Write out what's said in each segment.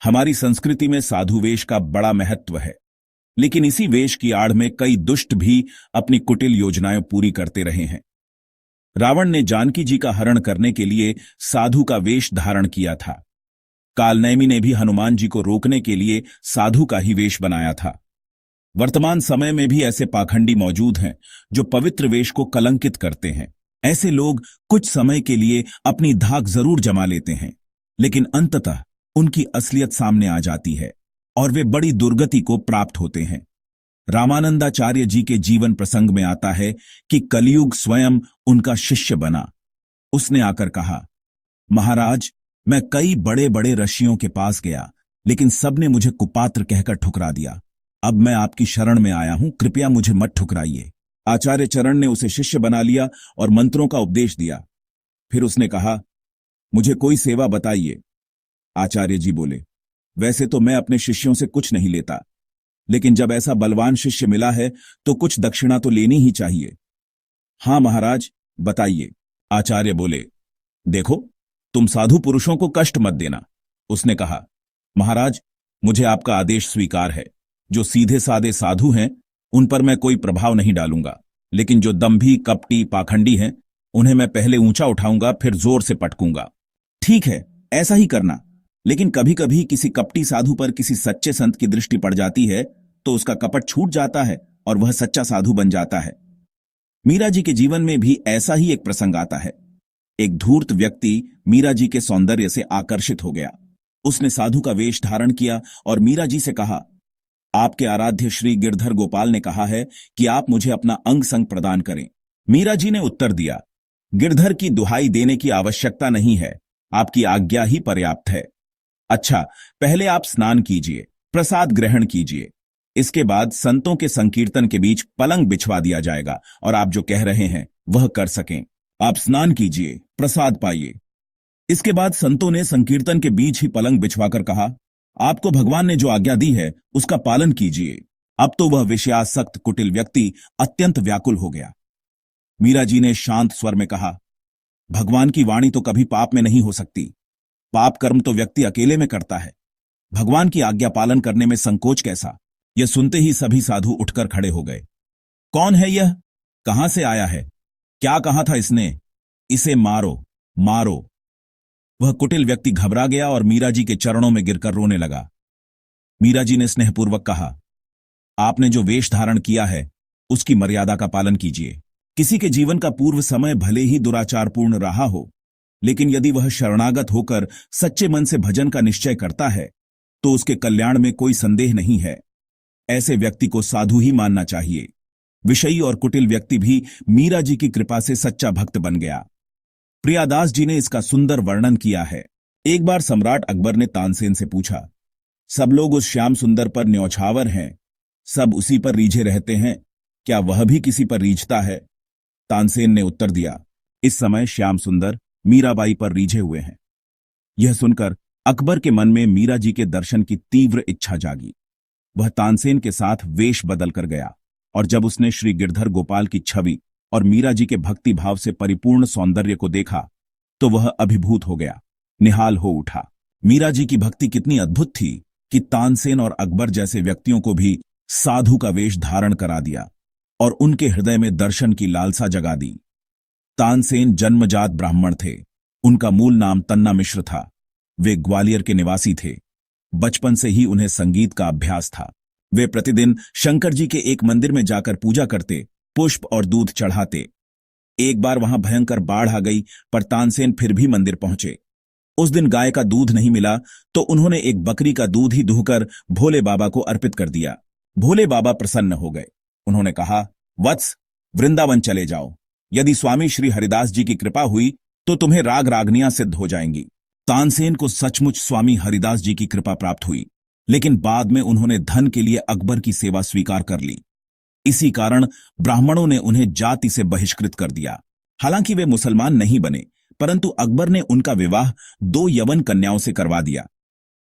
हमारी संस्कृति में साधु वेश का बड़ा महत्व है, लेकिन इसी वेश की आड़ में कई दुष्ट भी अपनी कुटिल योजनाएं पूरी करते रहे हैं। रावण ने जानकी जी का हरण करने के लिए साधु का वेश धारण किया था। कालनेमी ने भी हनुमान जी को रोकने के लिए साधु का ही वेश बनाया था। वर्तमान समय में भी ऐसे पाखंडी मौजूद हैं जो पवित्र वेश को कलंकित करते हैं। ऐसे लोग कुछ समय के लिए अपनी धाक जरूर जमा लेते हैं, लेकिन अंततः उनकी असलियत सामने आ जाती है और वे बड़ी दुर्गति को प्राप्त होते हैं। रामानंदाचार्य जी के जीवन प्रसंग में आता है कि कलयुग स्वयं उनका शिष्य बना। उसने आकर कहा, महाराज, मैं कई बड़े बड़े ऋषियों के पास गया, लेकिन सबने मुझे कुपात्र कहकर ठुकरा दिया। अब मैं आपकी शरण में आया हूं, कृपया मुझे मत ठुकराइए। आचार्य चरण ने उसे शिष्य बना लिया और मंत्रों का उपदेश दिया। फिर उसने कहा, मुझे कोई सेवा बताइए। आचार्य जी बोले, वैसे तो मैं अपने शिष्यों से कुछ नहीं लेता, लेकिन जब ऐसा बलवान शिष्य मिला है तो कुछ दक्षिणा तो लेनी ही चाहिए। हां महाराज, बताइए। आचार्य बोले, देखो, तुम साधु पुरुषों को कष्ट मत देना। उसने कहा, महाराज, मुझे आपका आदेश स्वीकार है। जो सीधे साधे साधु हैं उन पर मैं कोई प्रभाव नहीं डालूंगा, लेकिन जो दंभी, कपटी, पाखंडी हैं उन्हें मैं पहले ऊंचा उठाऊंगा, फिर जोर से पटकूंगा। ठीक है, ऐसा ही करना। लेकिन कभी कभी किसी कपटी साधु पर किसी सच्चे संत की दृष्टि पड़ जाती है तो उसका कपट छूट जाता है और वह सच्चा साधु बन जाता है। मीरा जी के जीवन में भी ऐसा ही एक प्रसंग आता है। एक धूर्त व्यक्ति मीरा जी के सौंदर्य से आकर्षित हो गया। उसने साधु का वेश धारण किया और मीरा जी से कहा, आपके आराध्य श्री गिरधर गोपाल ने कहा है कि आप मुझे अपना अंग संग प्रदान करें। मीरा जी ने उत्तर दिया, गिरधर की दुहाई देने की आवश्यकता नहीं है, आपकी आज्ञा ही पर्याप्त है। अच्छा, पहले आप स्नान कीजिए, प्रसाद ग्रहण कीजिए। इसके बाद संतों के संकीर्तन के बीच पलंग बिछवा दिया जाएगा और आप जो कह रहे हैं वह कर सकें। आप स्नान कीजिए, प्रसाद पाइए। इसके बाद संतों ने संकीर्तन के बीच ही पलंग बिछवाकर कहा, आपको भगवान ने जो आज्ञा दी है उसका पालन कीजिए। अब तो वह विषयासक्त कुटिल व्यक्ति अत्यंत व्याकुल हो गया। मीरा जी ने शांत स्वर में कहा, भगवान की वाणी तो कभी पाप में नहीं हो सकती। पाप कर्म तो व्यक्ति अकेले में करता है, भगवान की आज्ञा पालन करने में संकोच कैसा। यह सुनते ही सभी साधु उठकर खड़े हो गए। कौन है यह? कहां से आया है? क्या कहा था इसने? इसे मारो, मारो। वह कुटिल व्यक्ति घबरा गया और मीरा जी के चरणों में गिरकर रोने लगा। मीरा जी ने स्नेहपूर्वक कहा, आपने जो वेश धारण किया है उसकी मर्यादा का पालन कीजिए। किसी के जीवन का पूर्व समय भले ही दुराचारपूर्ण रहा हो, लेकिन यदि वह शरणागत होकर सच्चे मन से भजन का निश्चय करता है तो उसके कल्याण में कोई संदेह नहीं है। ऐसे व्यक्ति को साधु ही मानना चाहिए। विषयी और कुटिल व्यक्ति भी मीरा जी की कृपा से सच्चा भक्त बन गया। प्रियादास जी ने इसका सुंदर वर्णन किया है। एक बार सम्राट अकबर ने तानसेन से पूछा, सब लोग उस श्याम सुंदर पर न्यौछावर हैं, सब उसी पर रीझे रहते हैं, क्या वह भी किसी पर रीझता है? तानसेन ने उत्तर दिया, इस समय श्याम सुंदर मीराबाई पर रीझे हुए हैं। यह सुनकर अकबर के मन में मीरा जी के दर्शन की तीव्र इच्छा जागी। वह तानसेन के साथ वेश बदल कर गया और जब उसने श्री गिरधर गोपाल की छवि और मीरा जी के भक्ति भाव से परिपूर्ण सौंदर्य को देखा तो वह अभिभूत हो गया, निहाल हो उठा। मीरा जी की भक्ति कितनी अद्भुत थी कि तानसेन और अकबर जैसे व्यक्तियों को भी साधु का वेश धारण करा दिया और उनके हृदय में दर्शन की लालसा जगा दी। तानसेन जन्मजात ब्राह्मण थे। उनका मूल नाम तन्ना मिश्र था। वे ग्वालियर के निवासी थे। बचपन से ही उन्हें संगीत का अभ्यास था। वे प्रतिदिन शंकर जी के एक मंदिर में जाकर पूजा करते, पुष्प और दूध चढ़ाते। एक बार वहां भयंकर बाढ़ आ गई, पर तानसेन फिर भी मंदिर पहुंचे। उस दिन गाय का दूध नहीं मिला तो उन्होंने एक बकरी का दूध ही दुहकर भोले बाबा को अर्पित कर दिया। भोले बाबा प्रसन्न हो गए। उन्होंने कहा, वत्स, वृंदावन चले जाओ। यदि स्वामी श्री हरिदास जी की कृपा हुई तो तुम्हें राग रागनियां सिद्ध हो जाएंगी। तानसेन को सचमुच स्वामी हरिदास जी की कृपा प्राप्त हुई, लेकिन बाद में उन्होंने धन के लिए अकबर की सेवा स्वीकार कर ली। इसी कारण ब्राह्मणों ने उन्हें जाति से बहिष्कृत कर दिया। हालांकि वे मुसलमान नहीं बने, परंतु अकबर ने उनका विवाह 2 यवन कन्याओं से करवा दिया।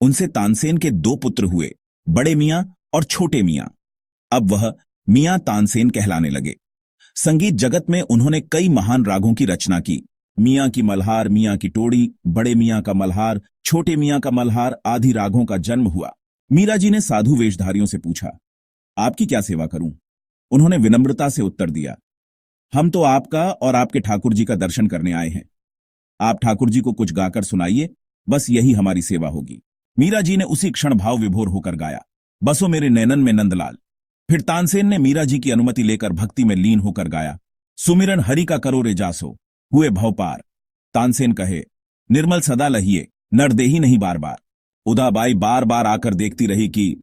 उनसे तानसेन के 2 पुत्र हुए, बड़े मियां और छोटे मियां। अब वह मियां तानसेन कहलाने लगे। संगीत जगत में उन्होंने कई महान रागों की रचना की। मियां की मल्हार, मियां की टोड़ी, बड़े मियां का मल्हार, छोटे मियां का मल्हार आदि रागों का जन्म हुआ। मीरा जी ने साधु वेशधारियों से पूछा, आपकी क्या सेवा करूं? उन्होंने विनम्रता से उत्तर दिया, हम तो आपका और आपके ठाकुर जी का दर्शन करने आए हैं। आप ठाकुर जी को कुछ गाकर सुनाइए, बस यही हमारी सेवा होगी। मीरा जी ने उसी क्षण भाव विभोर होकर गाया, बसो मेरे नैनन में नंदलाल। फिर तानसेन ने मीरा जी की अनुमति लेकर भक्ति में लीन होकर गाया, सुमिरन हरि का करो रे जासो, हुए भव पार। तानसेन कहे, निर्मल सदा लहिए, नर देही नहीं बार बार। उदाबाई बार बार आकर देखती रही कि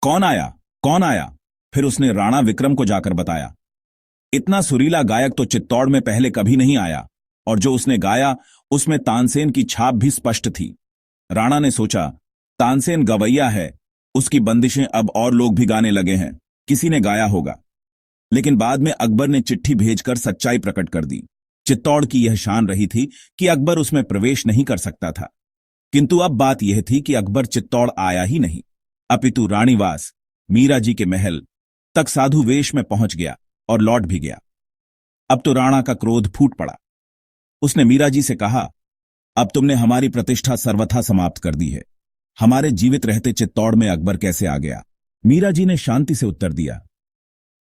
कौन आया, कौन आया। फिर उसने राणा विक्रम को जाकर बताया, इतना सुरीला गायक तो चित्तौड़ में पहले कभी नहीं आया, और जो उसने गाया उसमें तानसेन की छाप भी स्पष्ट थी। राणा ने सोचा, तानसेन गवैया है, उसकी बंदिशें अब और लोग भी गाने लगे हैं, किसी ने गाया होगा। लेकिन बाद में अकबर ने चिट्ठी भेजकर सच्चाई प्रकट कर दी। चित्तौड़ की यह शान रही थी कि अकबर उसमें प्रवेश नहीं कर सकता था, किंतु अब बात यह थी कि अकबर चित्तौड़ आया ही नहीं, अपितु रानीवास मीरा जी के महल तक साधु वेश में पहुंच गया और लौट भी गया। अब तो राणा का क्रोध फूट पड़ा। उसने मीरा जी से कहा, अब तुमने हमारी प्रतिष्ठा सर्वथा समाप्त कर दी है। हमारे जीवित रहते चित्तौड़ में अकबर कैसे आ गया? मीरा जी ने शांति से उत्तर दिया,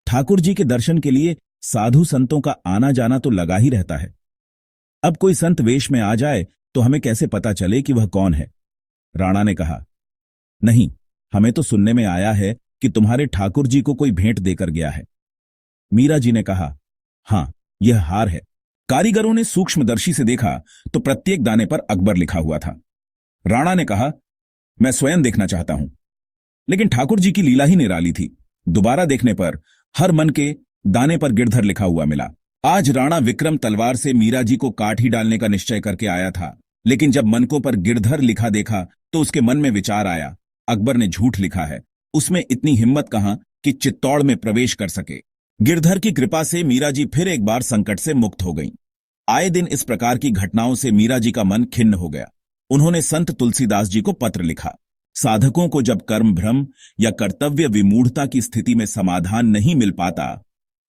ठाकुर जी के दर्शन के लिए साधु संतों का आना जाना तो लगा ही रहता है। अब कोई संत वेश में आ जाए तो हमें कैसे पता चले कि वह कौन है? राणा ने कहा, नहीं, हमें तो सुनने में आया है कि तुम्हारे ठाकुर जी को कोई भेंट देकर गया है। मीरा जी ने कहा, हां, यह हार है। कारीगरों ने सूक्ष्मदर्शी से देखा तो प्रत्येक दाने पर अकबर लिखा हुआ था। राणा ने कहा, मैं स्वयं देखना चाहता हूं। लेकिन ठाकुर जी की लीला ही निराली थी। दोबारा देखने पर हर मन के दाने पर गिरधर लिखा हुआ मिला। आज राणा विक्रम तलवार से मीरा जी को काट ही डालने का निश्चय करके आया था, लेकिन जब मनकों पर गिरधर लिखा देखा तो उसके मन में विचार आया, अकबर ने झूठ लिखा है, उसमें इतनी हिम्मत कहां कि चित्तौड़ में प्रवेश कर सके। गिरधर की कृपा से मीरा जी फिर एक बार संकट से मुक्त हो गईं। आए दिन इस प्रकार की घटनाओं से मीरा जी का मन खिन्न हो गया। उन्होंने संत तुलसीदास जी को पत्र लिखा। साधकों को जब कर्म भ्रम या कर्तव्य विमूढ़ता की स्थिति में समाधान नहीं मिल पाता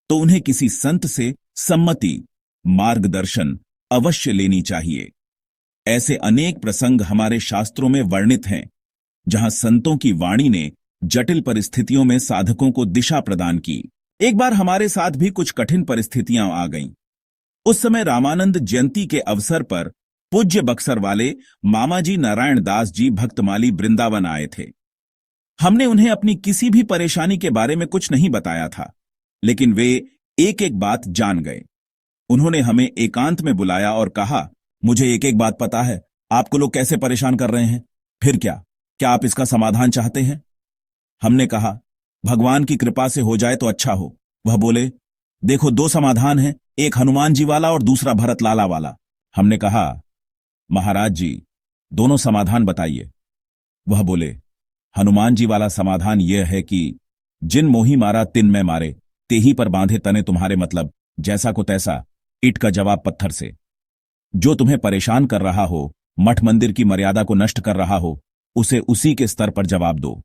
तो उन्हें किसी संत से सम्मति, मार्गदर्शन अवश्य लेनी चाहिए। ऐसे अनेक प्रसंग हमारे शास्त्रों में वर्णित हैं, जहां संतों की वाणी ने जटिल परिस्थितियों में साधकों को दिशा प्रदान की। एक बार हमारे साथ भी कुछ कठिन परिस्थितियां आ गईं। उस समय रामानंद जयंती के अवसर पर पूज्य बक्सर वाले मामाजी नारायण दास जी भक्तमाली वृंदावन आए थे। हमने उन्हें अपनी किसी भी परेशानी के बारे में कुछ नहीं बताया था, लेकिन वे एक एक बात जान गए। उन्होंने हमें एकांत में बुलाया और कहा, मुझे एक एक बात पता है, आपको लोग कैसे परेशान कर रहे हैं। फिर क्या आप इसका समाधान चाहते हैं? हमने कहा, भगवान की कृपा से हो जाए तो अच्छा हो। वह बोले, देखो, दो समाधान हैं, एक हनुमान जी वाला और दूसरा भरत लाला वाला। हमने कहा, महाराज जी, दोनों समाधान बताइए। वह बोले, हनुमान जी वाला समाधान यह है कि जिन मोही मारा तिन में मारे, तेही पर बांधे तने तुम्हारे मतलब, जैसा को तैसा, ईंट का जवाब पत्थर से। जो तुम्हें परेशान कर रहा हो, मठ मंदिर की मर्यादा को नष्ट कर रहा हो, उसे उसी के स्तर पर जवाब दो।